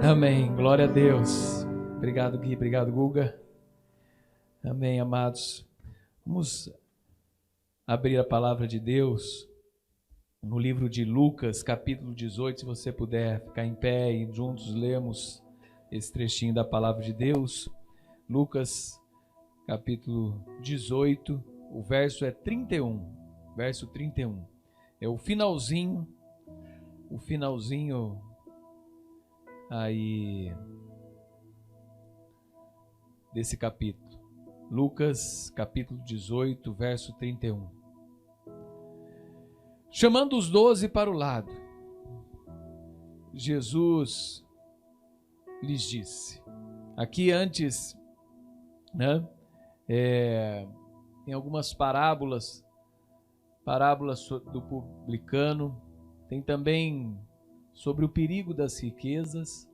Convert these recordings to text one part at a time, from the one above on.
Amém. Glória a Deus. Obrigado, Gui. Obrigado, Guga. Amém, amados. Vamos abrir a palavra de Deus no livro de Lucas, capítulo 18. Se você puder ficar em pé e juntos lermos esse trechinho da palavra de Deus. Lucas, capítulo 18, o verso é 31. Verso 31. É o finalzinho aí desse capítulo. Lucas, capítulo 18, verso 31. Chamando os 12 para o lado, Jesus lhes disse. Aqui antes, tem algumas parábolas do publicano, tem também sobre o perigo das riquezas,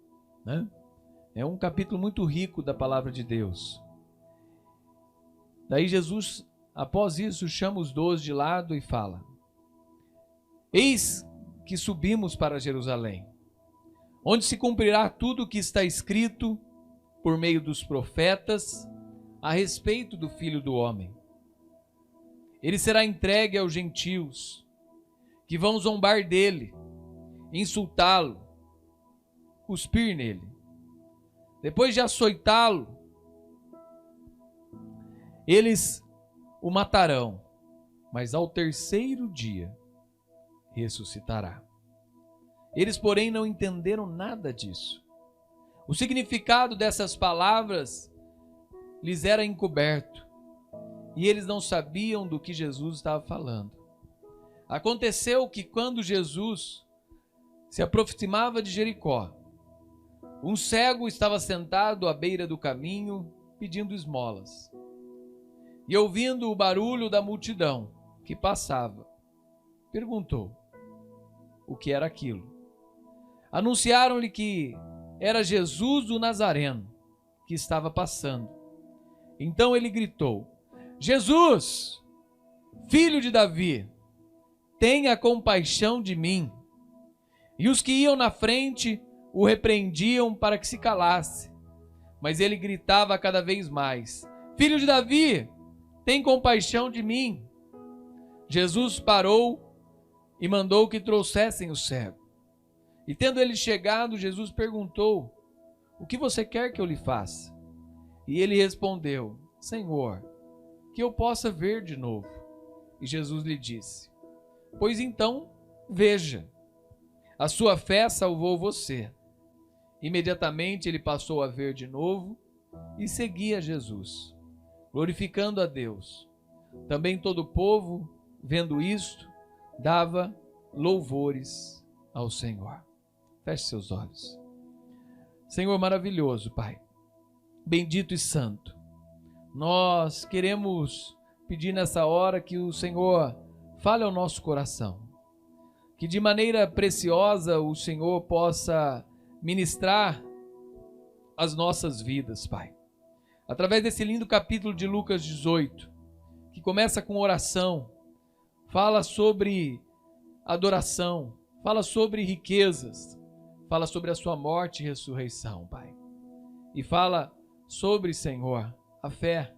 É um capítulo muito rico da palavra de Deus. Daí Jesus, após isso, chama os 12 de lado e fala: Eis que subimos para Jerusalém, onde se cumprirá tudo o que está escrito por meio dos profetas a respeito do Filho do Homem. Ele será entregue aos gentios, que vão zombar dele, insultá-lo, cuspir nele. Depois de açoitá-lo, eles o matarão, mas ao terceiro dia ressuscitará. Eles, porém, não entenderam nada disso. O significado dessas palavras lhes era encoberto, e eles não sabiam do que Jesus estava falando. Aconteceu que quando Jesus se aproximava de Jericó, um cego estava sentado à beira do caminho pedindo esmolas. E ouvindo o barulho da multidão que passava, perguntou o que era aquilo. Anunciaram-lhe que era Jesus o Nazareno que estava passando. Então ele gritou: Jesus, filho de Davi, tenha compaixão de mim. E os que iam na frente o repreendiam para que se calasse. Mas ele gritava cada vez mais: Filho de Davi, tem compaixão de mim. Jesus parou e mandou que trouxessem o cego. E tendo ele chegado, Jesus perguntou: O que você quer que eu lhe faça? E ele respondeu: Senhor, que eu possa ver de novo. E Jesus lhe disse: Pois então, veja, a sua fé salvou você. Imediatamente ele passou a ver de novo e seguia Jesus, glorificando a Deus. Também todo o povo, vendo isto, dava louvores ao Senhor. Feche seus olhos. Senhor maravilhoso, Pai, bendito e santo, nós queremos pedir nessa hora que o Senhor fale ao nosso coração, que de maneira preciosa o Senhor possa ministrar as nossas vidas, Pai. Através desse lindo capítulo de Lucas 18, que começa com oração, fala sobre adoração, fala sobre riquezas, fala sobre a sua morte e ressurreição, Pai. E fala sobre, Senhor, a fé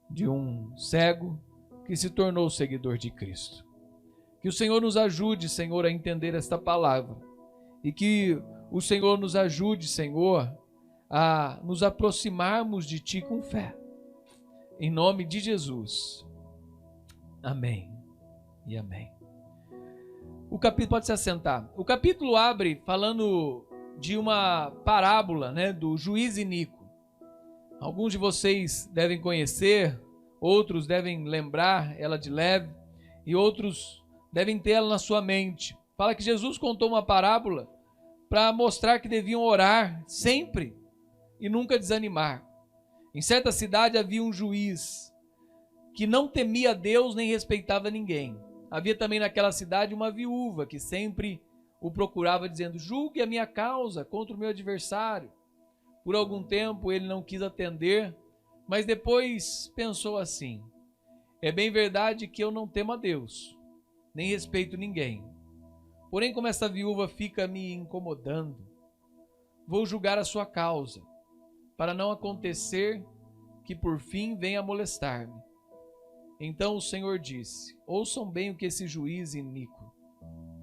de um cego que se tornou seguidor de Cristo. Que o Senhor nos ajude, Senhor, a entender esta palavra. E que o Senhor nos ajude, Senhor, a nos aproximarmos de Ti com fé. Em nome de Jesus. Amém e amém. O capítulo, pode se assentar. O capítulo abre falando de uma parábola, do juiz iníquo. Alguns de vocês devem conhecer, outros devem lembrar ela de leve, e outros devem ter ela na sua mente. Fala que Jesus contou uma parábola para mostrar que deviam orar sempre e nunca desanimar. Em certa cidade havia um juiz que não temia Deus nem respeitava ninguém. Havia também naquela cidade uma viúva que sempre o procurava dizendo: julgue a minha causa contra o meu adversário. Por algum tempo ele não quis atender, mas depois pensou assim: é bem verdade que eu não temo a Deus, nem respeito ninguém. Porém, como essa viúva fica me incomodando, vou julgar a sua causa, para não acontecer que por fim venha molestar-me. Então o Senhor disse: ouçam bem o que esse juiz iníquo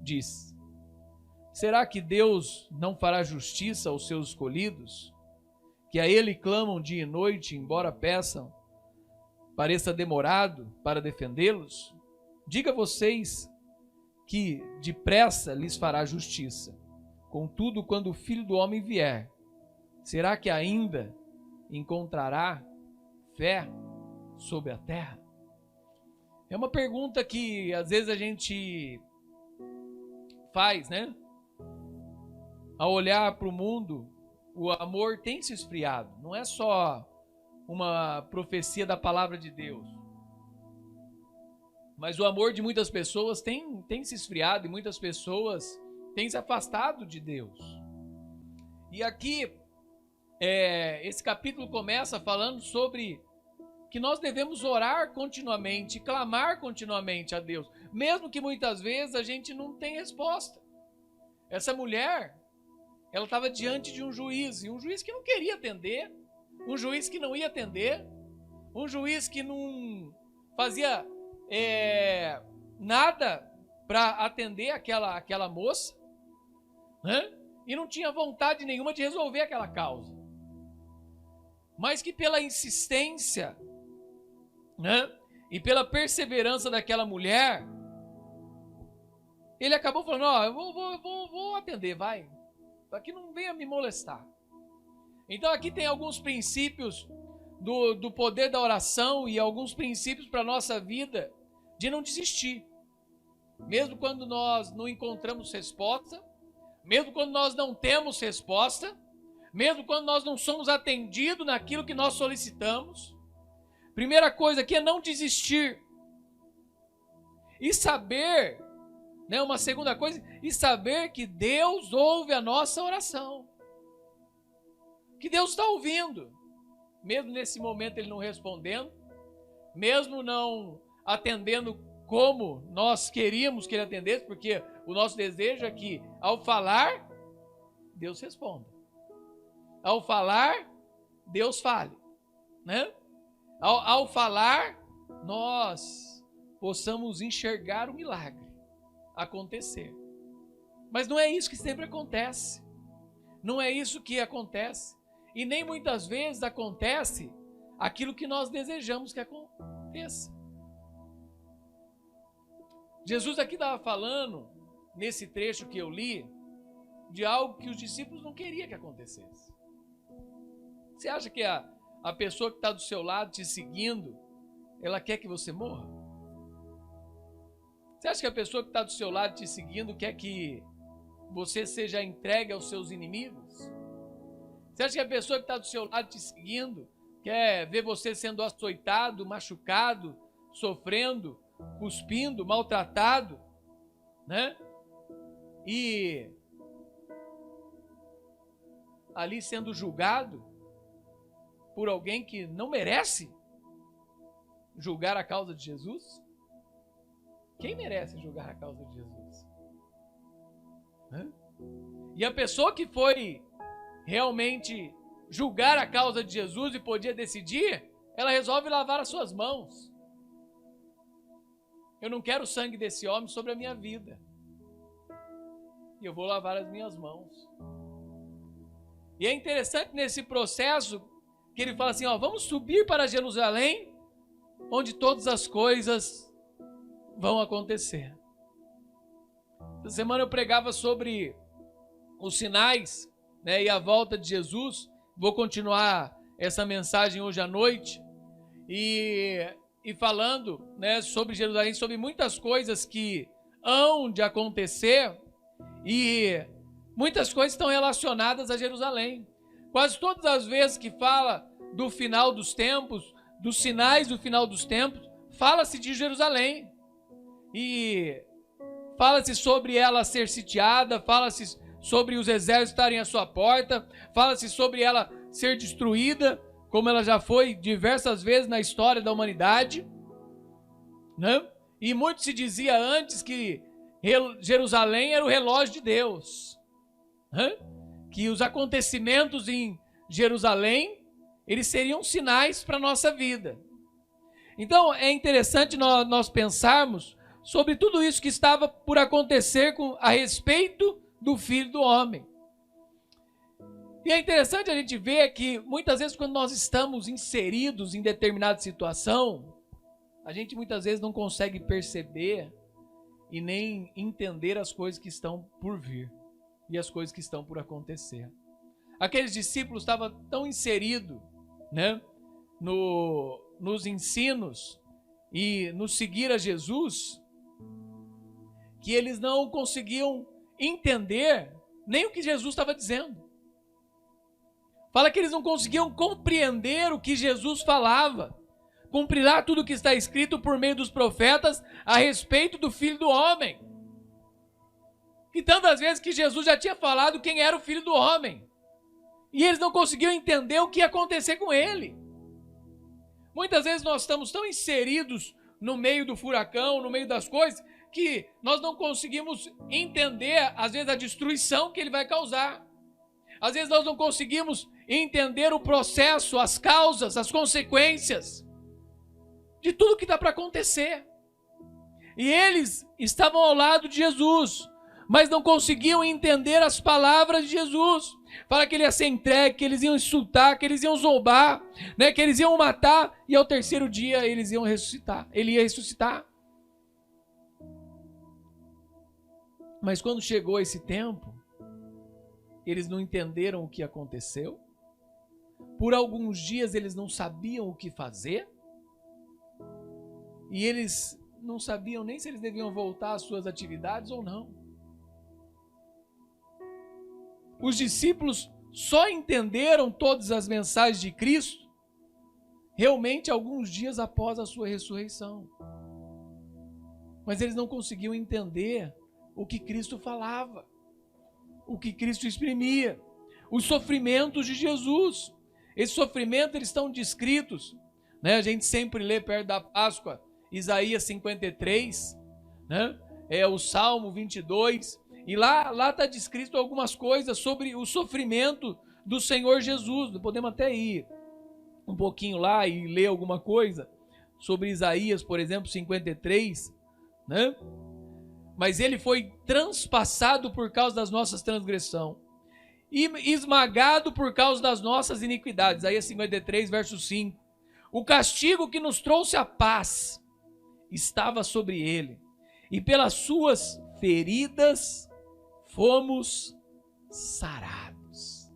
diz. Será que Deus não fará justiça aos seus escolhidos, que a Ele clamam dia e noite, embora pareça demorado para defendê-los? Diga a vocês que depressa lhes fará justiça. Contudo, quando o Filho do Homem vier, será que ainda encontrará fé sobre a terra? É uma pergunta que às vezes a gente faz, né? Ao olhar para o mundo, o amor tem se esfriado. Não é só uma profecia da palavra de Deus, mas o amor de muitas pessoas tem se esfriado e muitas pessoas têm se afastado de Deus. E aqui, esse capítulo começa falando sobre que nós devemos orar continuamente, clamar continuamente a Deus, mesmo que muitas vezes a gente não tenha resposta. Essa mulher, ela estava diante de um juiz, e um juiz que não queria atender, um juiz que não ia atender, um juiz que não fazia nada para atender aquela moça, né? E não tinha vontade nenhuma de resolver aquela causa. Mas que pela insistência, né, e pela perseverança daquela mulher, ele acabou falando: ó, eu vou atender, vai. Aqui não venha me molestar. Então aqui tem alguns princípios do poder da oração e alguns princípios para a nossa vida de não desistir. Mesmo quando nós não encontramos resposta, mesmo quando nós não temos resposta, mesmo quando nós não somos atendidos naquilo que nós solicitamos. Primeira coisa aqui é não desistir. E saber, né, uma segunda coisa, e saber que Deus ouve a nossa oração. Que Deus está ouvindo. Mesmo nesse momento Ele não respondendo, mesmo não atendendo como nós queríamos que Ele atendesse, porque o nosso desejo é que, ao falar, Deus responda. Ao falar, Deus fale, né? Ao falar, nós possamos enxergar o milagre acontecer. Mas não é isso que sempre acontece. Não é isso que acontece. E nem muitas vezes acontece aquilo que nós desejamos que aconteça. Jesus aqui estava falando, nesse trecho que eu li, de algo que os discípulos não queriam que acontecesse. Você acha que a pessoa que está do seu lado te seguindo, ela quer que você morra? Você acha que a pessoa que está do seu lado te seguindo quer que você seja entregue aos seus inimigos? Você acha que a pessoa que está do seu lado te seguindo quer ver você sendo açoitado, machucado, sofrendo, cuspindo, maltratado, né? E ali sendo julgado por alguém que não merece julgar a causa de Jesus? Quem merece julgar a causa de Jesus? E a pessoa que foi realmente julgar a causa de Jesus e podia decidir, ela resolve lavar as suas mãos. Eu não quero o sangue desse homem sobre a minha vida. E eu vou lavar as minhas mãos. E é interessante nesse processo que ele fala assim, ó, vamos subir para Jerusalém, onde todas as coisas vão acontecer. Essa semana eu pregava sobre os sinais, né, e a volta de Jesus. Vou continuar essa mensagem hoje à noite e falando, né, sobre Jerusalém, sobre muitas coisas que hão de acontecer, e muitas coisas estão relacionadas a Jerusalém. Quase todas as vezes que fala do final dos tempos, dos sinais do final dos tempos, fala-se de Jerusalém. E fala-se sobre ela ser sitiada, fala-se sobre os exércitos estarem à sua porta, fala-se sobre ela ser destruída, como ela já foi diversas vezes na história da humanidade, né? E muito se dizia antes que Jerusalém era o relógio de Deus, né? que os acontecimentos em Jerusalém, eles seriam sinais para a nossa vida. Então é interessante nós pensarmos sobre tudo isso que estava por acontecer a respeito do Filho do Homem. E é interessante a gente ver que muitas vezes quando nós estamos inseridos em determinada situação, a gente muitas vezes não consegue perceber e nem entender as coisas que estão por vir e as coisas que estão por acontecer. Aqueles discípulos estavam tão inseridos, né, nos ensinos e no seguir a Jesus, que eles não conseguiam entender nem o que Jesus estava dizendo. Fala que eles não conseguiam compreender o que Jesus falava. Cumprirá tudo o que está escrito por meio dos profetas a respeito do Filho do Homem. E tantas vezes que Jesus já tinha falado quem era o Filho do Homem. E eles não conseguiam entender o que ia acontecer com ele. Muitas vezes nós estamos tão inseridos no meio do furacão, no meio das coisas, que nós não conseguimos entender, às vezes, a destruição que ele vai causar. Às vezes nós não conseguimos entender o processo, as causas, as consequências de tudo que está para acontecer. E eles estavam ao lado de Jesus, mas não conseguiam entender as palavras de Jesus. Fala que ele ia ser entregue, que eles iam insultar, que eles iam zombar, né, que eles iam matar, e ao terceiro dia eles iam ressuscitar. Ele ia ressuscitar. Mas quando chegou esse tempo, eles não entenderam o que aconteceu. Por alguns dias eles não sabiam o que fazer. E eles não sabiam nem se eles deviam voltar às suas atividades ou não. Os discípulos só entenderam todas as mensagens de Cristo realmente alguns dias após a sua ressurreição. Mas eles não conseguiam entender o que Cristo falava, o que Cristo exprimia, os sofrimentos de Jesus. Esses sofrimentos eles estão descritos, né? A gente sempre lê perto da Páscoa Isaías 53, né? O Salmo 22, e lá está descrito algumas coisas sobre o sofrimento do Senhor Jesus. Podemos até ir um pouquinho lá e ler alguma coisa sobre Isaías, por exemplo, 53, né? Mas ele foi transpassado por causa das nossas transgressões e esmagado por causa das nossas iniquidades. Isaías 53, verso 5. O castigo que nos trouxe a paz estava sobre ele, e pelas suas feridas fomos sarados.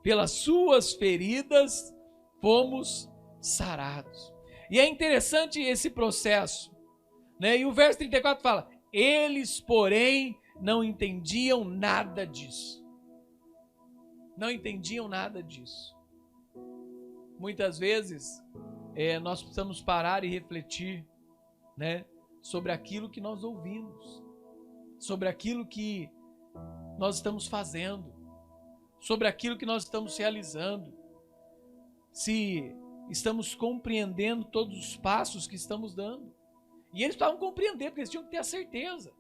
Pelas suas feridas fomos sarados. E é interessante esse processo, né? E o verso 34 fala: eles, porém, não entendiam nada disso. Não entendiam nada disso. Muitas vezes, nós precisamos parar e refletir, né, sobre aquilo que nós ouvimos, sobre aquilo que nós estamos fazendo, sobre aquilo que nós estamos realizando, se estamos compreendendo todos os passos que estamos dando. E eles precisavam compreender, porque eles tinham que ter a certeza.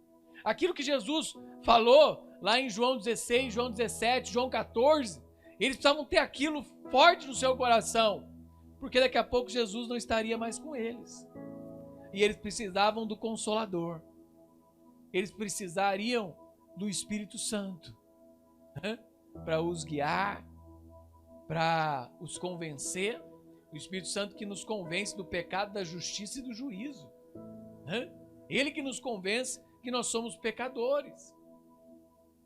Aquilo que Jesus falou lá em João 16, João 17, João 14, eles precisavam ter aquilo forte no seu coração, porque daqui a pouco Jesus não estaria mais com eles. E eles precisavam do Consolador. Eles precisariam do Espírito Santo, né, para os guiar, para os convencer. O Espírito Santo que nos convence do pecado, da justiça e do juízo. Ele que nos convence que nós somos pecadores.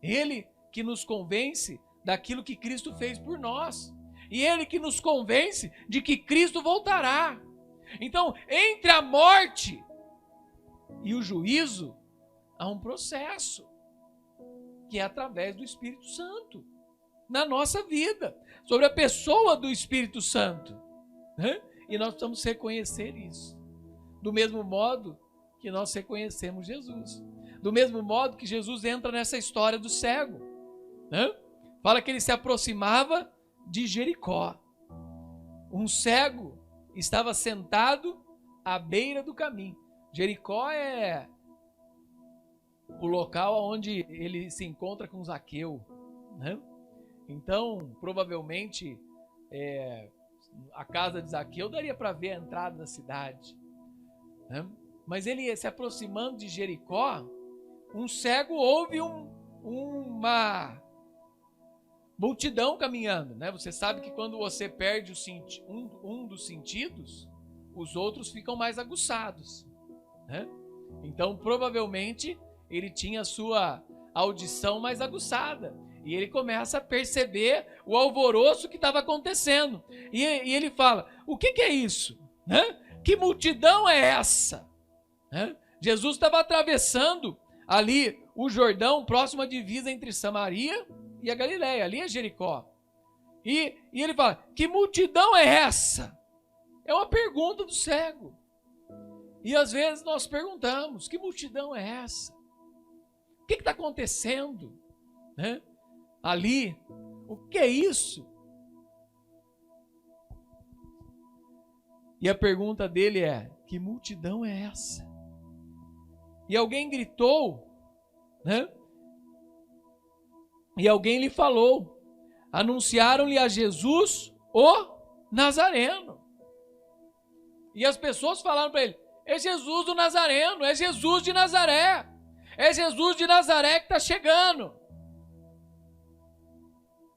Ele que nos convence daquilo que Cristo fez por nós. E Ele que nos convence de que Cristo voltará. Então, entre a morte e o juízo, há um processo, que é através do Espírito Santo, na nossa vida, sobre a pessoa do Espírito Santo. E nós precisamos reconhecer isso. Do mesmo modo que nós reconhecemos Jesus. Do mesmo modo que Jesus entra nessa história do cego. Fala que ele se aproximava de Jericó. Um cego estava sentado à beira do caminho. Jericó é o local onde ele se encontra com Zaqueu, né? Então, provavelmente, a casa de Zaqueu daria para ver a entrada da cidade, né? Mas ele se aproximando de Jericó, um cego ouve uma multidão caminhando, né? Você sabe que quando você perde um dos sentidos, os outros ficam mais aguçados, né? Então, provavelmente, ele tinha a sua audição mais aguçada. E ele começa a perceber o alvoroço que estava acontecendo. E ele fala, o que é isso? Né? Que multidão é essa? Né? Jesus estava atravessando ali o Jordão, próximo à divisa entre Samaria e a Galileia. Ali é Jericó. E ele fala, que multidão é essa? É uma pergunta do cego. E às vezes nós perguntamos, que multidão é essa? O que está acontecendo? Né? Ali, o que é isso? E a pergunta dele é, que multidão é essa? E alguém gritou, né? E alguém lhe falou, anunciaram-lhe a Jesus o Nazareno. E as pessoas falaram para ele, é Jesus o Nazareno, é Jesus de Nazaré. É Jesus de Nazaré que está chegando.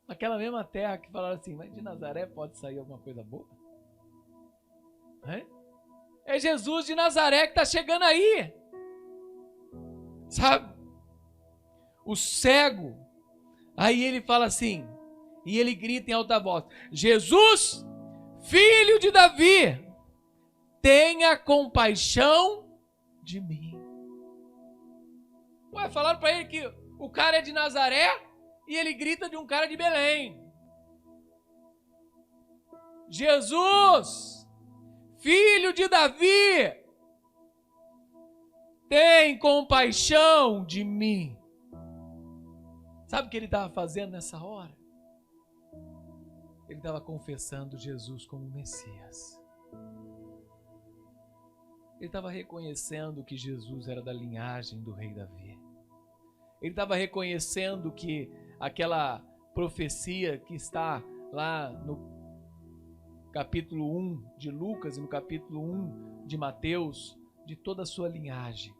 Naquela mesma terra que falaram assim, mas de Nazaré pode sair alguma coisa boa? É Jesus de Nazaré que está chegando aí. Sabe? O cego. Aí ele fala assim, e ele grita em alta voz, Jesus, filho de Davi, tenha compaixão de mim. Ué, falaram para ele que o cara é de Nazaré e ele grita de um cara de Belém. Jesus, filho de Davi, tem compaixão de mim. Sabe o que ele estava fazendo nessa hora? Ele estava confessando Jesus como Messias. Ele estava reconhecendo que Jesus era da linhagem do rei Davi. Ele estava reconhecendo que aquela profecia que está lá no capítulo 1 de Lucas e no capítulo 1 de Mateus, de toda a sua linhagem,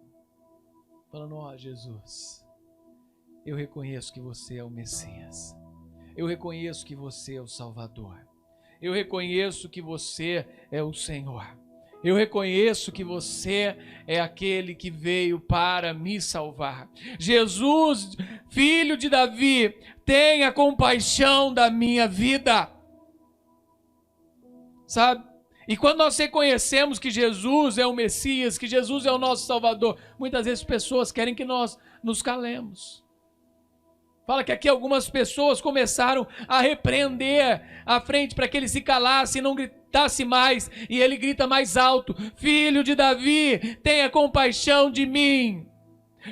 falando, ó Jesus, eu reconheço que você é o Messias, eu reconheço que você é o Salvador, eu reconheço que você é o Senhor, eu reconheço que você é aquele que veio para me salvar. Jesus, filho de Davi, tenha compaixão da minha vida. Sabe? E quando nós reconhecemos que Jesus é o Messias, que Jesus é o nosso Salvador, muitas vezes pessoas querem que nós nos calemos. Fala que aqui algumas pessoas começaram a repreender à frente para que ele se calasse e não gritasse mais. E ele grita mais alto, filho de Davi, tenha compaixão de mim.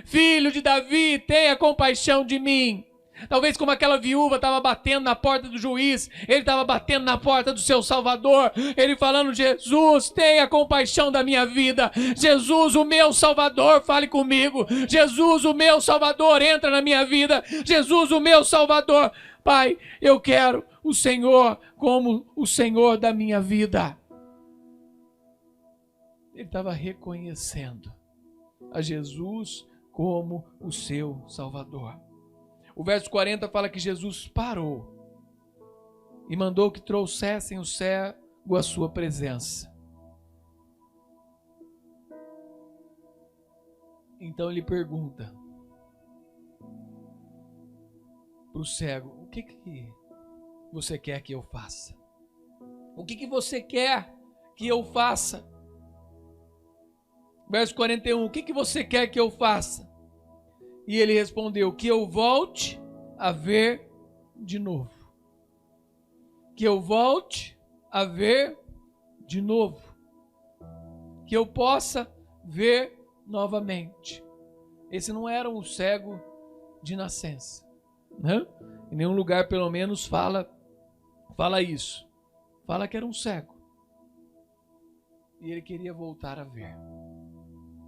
Filho de Davi, tenha compaixão de mim. Talvez como aquela viúva estava batendo na porta do juiz, ele estava batendo na porta do seu Salvador, ele falando, Jesus, tenha compaixão da minha vida, Jesus, o meu Salvador, fale comigo, Jesus, o meu Salvador, entra na minha vida, Jesus, o meu Salvador, Pai, eu quero o Senhor como o Senhor da minha vida. Ele estava reconhecendo a Jesus como o seu Salvador. O verso 40 fala que Jesus parou e mandou que trouxessem o cego à sua presença. Então ele pergunta para o cego, o que você quer que eu faça? O que você quer que eu faça? Verso 41, o que você quer que eu faça? E ele respondeu, que eu volte a ver de novo. Que eu volte a ver de novo. Que eu possa ver novamente. Esse não era um cego de nascença, né? Em nenhum lugar, pelo menos, fala isso. Fala que era um cego. E ele queria voltar a ver.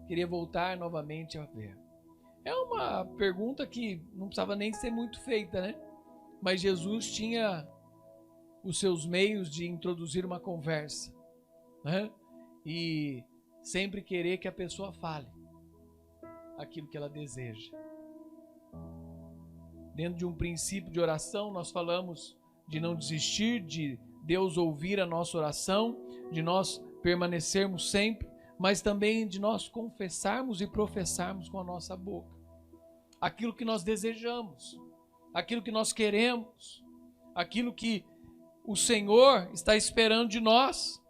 Queria voltar novamente a ver. É uma pergunta que não precisava nem ser muito feita, né? Mas Jesus tinha os seus meios de introduzir uma conversa, né? E sempre querer que a pessoa fale aquilo que ela deseja. Dentro de um princípio de oração, nós falamos de não desistir, de Deus ouvir a nossa oração, de nós permanecermos sempre, mas também de nós confessarmos e professarmos com a nossa boca aquilo que nós desejamos, aquilo que nós queremos, aquilo que o Senhor está esperando de nós.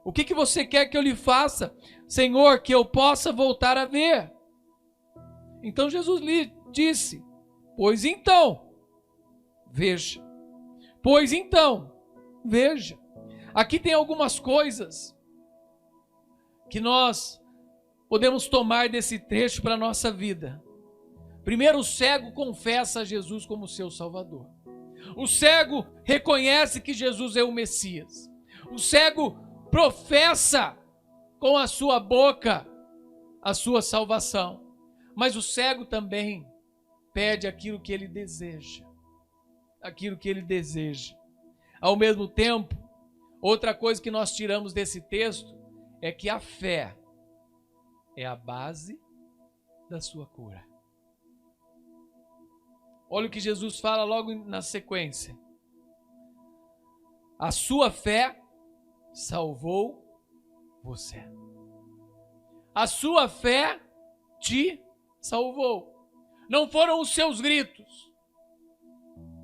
O que você quer que eu lhe faça? Senhor, que eu possa voltar a ver. Então Jesus lhe disse: pois então, veja. Pois então, veja. Aqui tem algumas coisas que nós podemos tomar desse trecho para a nossa vida. Primeiro, o cego confessa a Jesus como seu Salvador. O cego reconhece que Jesus é o Messias. O cego professa com a sua boca a sua salvação. Mas o cego também pede aquilo que ele deseja. Aquilo que ele deseja. Ao mesmo tempo, outra coisa que nós tiramos desse texto é que a fé é a base da sua cura. Olha o que Jesus fala logo na sequência. A sua fé salvou você. A sua fé te salvou. Não foram os seus gritos,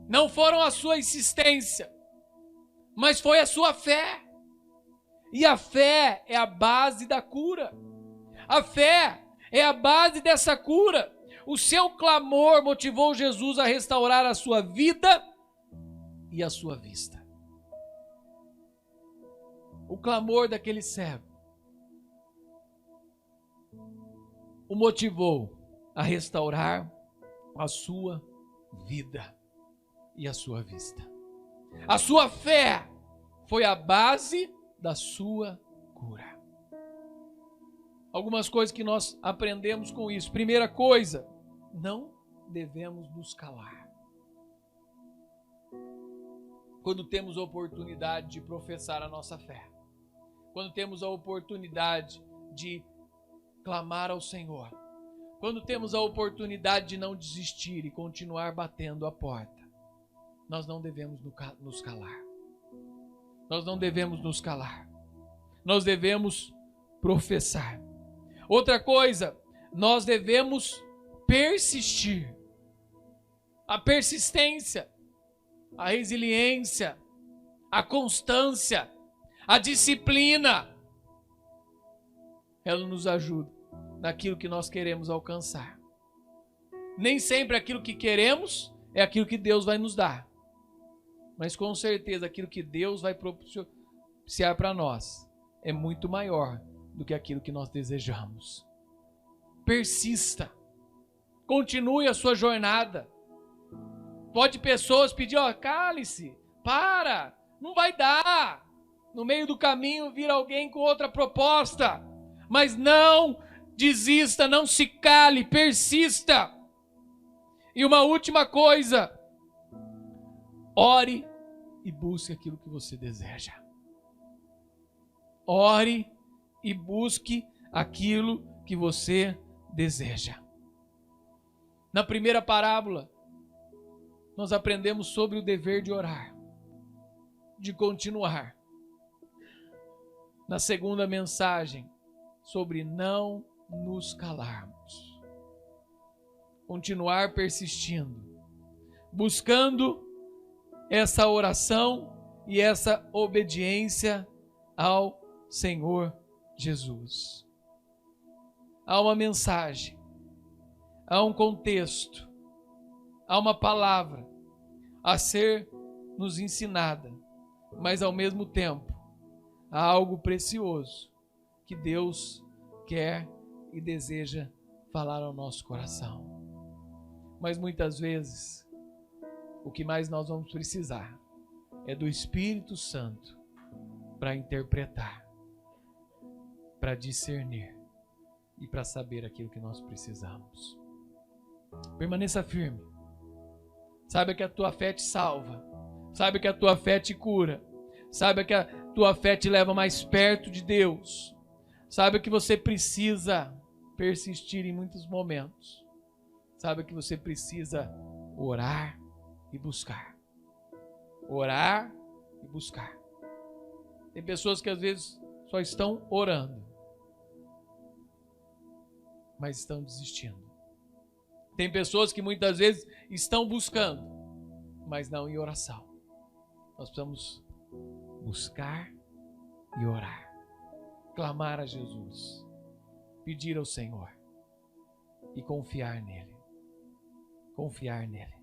não foram a sua insistência, mas foi a sua fé. E a fé é a base da cura. A fé é a base dessa cura. O seu clamor motivou Jesus a restaurar a sua vida e a sua vista. O clamor daquele cego o motivou a restaurar a sua vida e a sua vista. A sua fé foi a base da sua cura. Algumas coisas que nós aprendemos com isso. Primeira coisa, não devemos nos calar. Quando temos a oportunidade de professar a nossa fé, quando temos a oportunidade de clamar ao Senhor, quando temos a oportunidade de não desistir e continuar batendo a porta, nós não devemos nos calar. Nós não devemos nos calar. Nós devemos professar. Outra coisa, nós devemos persistir. A persistência, a resiliência, a constância, a disciplina, ela nos ajuda naquilo que nós queremos alcançar. Nem sempre aquilo que queremos é aquilo que Deus vai nos dar, mas com certeza aquilo que Deus vai propiciar para nós é muito maior do que aquilo que nós desejamos. Persista. Continue a sua jornada. Pode pessoas pedir, cale-se, para, não vai dar. No meio do caminho vir alguém com outra proposta. Mas não desista, não se cale, persista. E uma última coisa, ore e busque aquilo que você deseja. Ore e busque aquilo que você deseja. Na primeira parábola, nós aprendemos sobre o dever de orar, de continuar. Na segunda mensagem, sobre não nos calarmos. Continuar persistindo, buscando essa oração e essa obediência ao Senhor Jesus. Há uma mensagem, há um contexto, há uma palavra a ser nos ensinada, mas ao mesmo tempo há algo precioso que Deus quer e deseja falar ao nosso coração. Mas muitas vezes o que mais nós vamos precisar é do Espírito Santo para interpretar, para discernir e para saber aquilo que nós precisamos. Permaneça firme. Saiba que a tua fé te salva. Saiba que a tua fé te cura. Saiba que a tua fé te leva mais perto de Deus. Saiba que você precisa persistir em muitos momentos. Saiba que você precisa orar e buscar. Orar e buscar. Tem pessoas que às vezes só estão orando, mas estão desistindo. Tem pessoas que muitas vezes estão buscando, mas não em oração. Nós precisamos buscar e orar. Clamar a Jesus. Pedir ao Senhor. E confiar nele. Confiar nele.